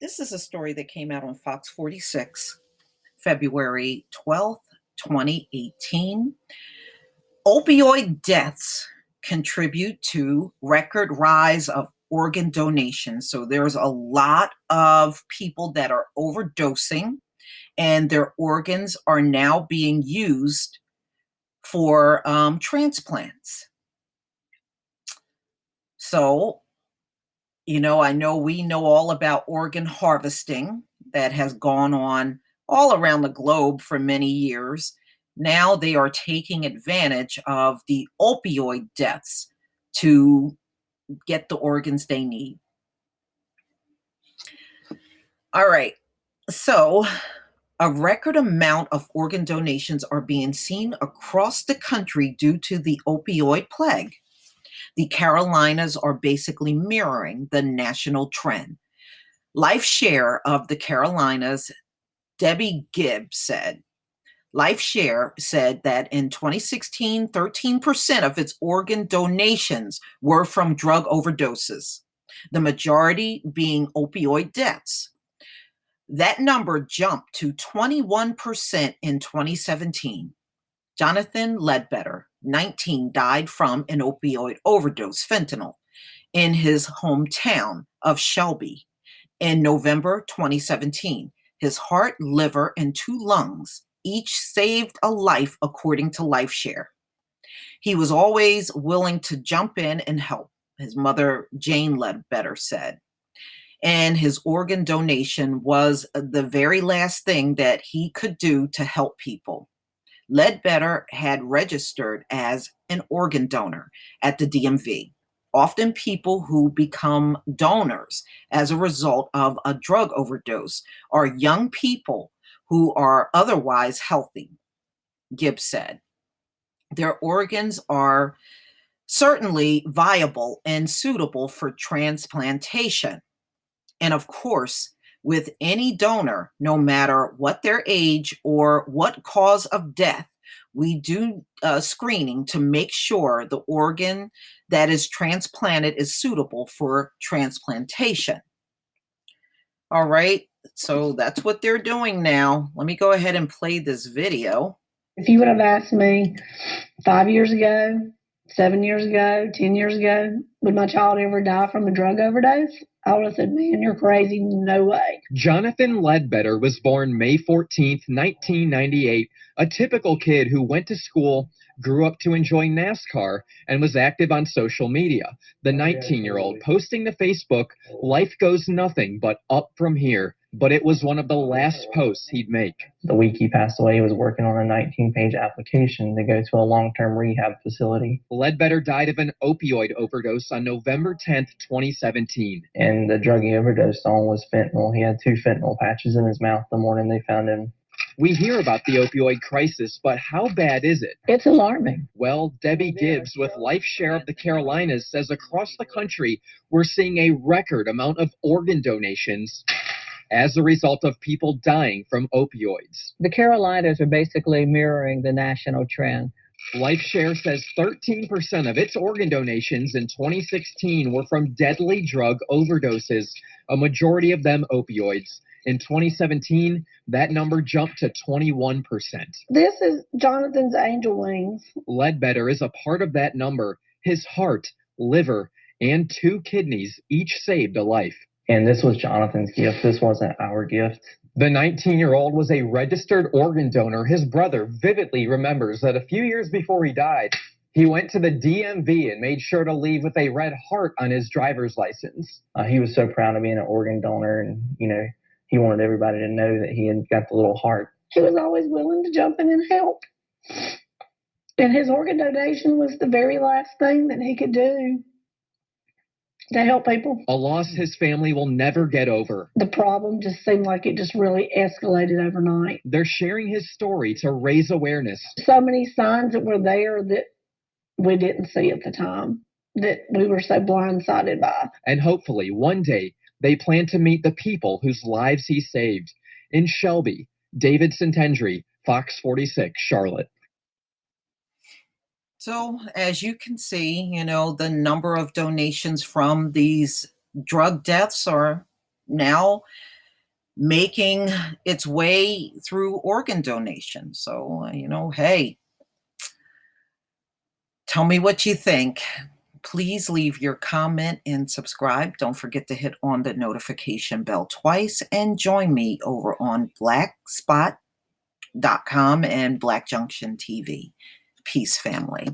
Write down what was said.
This is a story that came out on Fox 46, February 12th, 2018. Opioid deaths contribute to record rise of organ donations. So there's a lot of people that are overdosing, and their organs are now being used for transplants. So, I know we know all about organ harvesting that has gone on all around the globe for many years. Now they are taking advantage of the opioid deaths to get the organs they need. All right. So, a record amount of organ donations are being seen across the country due to the opioid plague. The Carolinas are basically mirroring the national trend. Life Share of the Carolinas, Debbie Gibbs said, Life Share said that in 2016, 13% of its organ donations were from drug overdoses, the majority being opioid deaths. That number jumped to 21% in 2017. Jonathan Ledbetter, 19, died from an opioid overdose, fentanyl, in his hometown of Shelby in November 2017. His heart, liver, and 2 lungs each saved a life, according to LifeShare. He was always willing to jump in and help, his mother, Jane Ledbetter, said. And his organ donation was the very last thing that he could do to help people. Ledbetter had registered as an organ donor at the DMV. Often people who become donors as a result of a drug overdose are young people who are otherwise healthy, Gibbs said. Their organs are certainly viable and suitable for transplantation. And of course, with any donor, no matter what their age or what cause of death, we do screening to make sure the organ that is transplanted is suitable for transplantation. All right, so that's what they're doing now. Let me go ahead and play this video. If you would have asked me 5 years ago, 7 years ago, 10 years ago, would my child ever die from a drug overdose? I would have said, man, you're crazy. No way. Jonathan Ledbetter was born May 14th, 1998, a typical kid who went to school, grew up to enjoy NASCAR, and was active on social media. The 19-year-old posting to Facebook, "Life goes nothing but up from here." But it was one of the last posts he'd make. The week he passed away, he was working on a 19-page application to go to a long-term rehab facility. Ledbetter died of an opioid overdose on November 10th, 2017. And the drug he overdosed on was fentanyl. He had 2 fentanyl patches in his mouth the morning they found him. We hear about the opioid crisis, but how bad is it? It's alarming. Well, Debbie Gibbs with Life Share of the Carolinas says across the country, we're seeing a record amount of organ donations as a result of people dying from opioids. The Carolinas are basically mirroring the national trend. LifeShare says 13% of its organ donations in 2016 were from deadly drug overdoses, a majority of them opioids. In 2017, that number jumped to 21%. This is Jonathan's angel wings. Ledbetter is a part of that number. His heart, liver, and 2 kidneys each saved a life. And this was Jonathan's gift. This wasn't our gift. The 19-year-old was a registered organ donor. His brother vividly remembers that a few years before he died, he went to the DMV and made sure to leave with a red heart on his driver's license. He was so proud of being an organ donor, and, he wanted everybody to know that he had got the little heart. He was always willing to jump in and help. And his organ donation was the very last thing that he could do to help people. A loss his family will never get over. The problem just seemed like it just really escalated overnight. They're sharing his story to raise awareness. So many signs that were there that we didn't see at the time, that we were so blindsided by. And hopefully one day they plan to meet the people whose lives he saved. In Shelby, David Centendry, Fox 46, Charlotte. So, as you can see, the number of donations from these drug deaths are now making its way through organ donation. So, hey, tell me what you think. Please leave your comment and subscribe. Don't forget to hit on the notification bell twice and join me over on blackspot.com and Black Junction TV. Peace, family.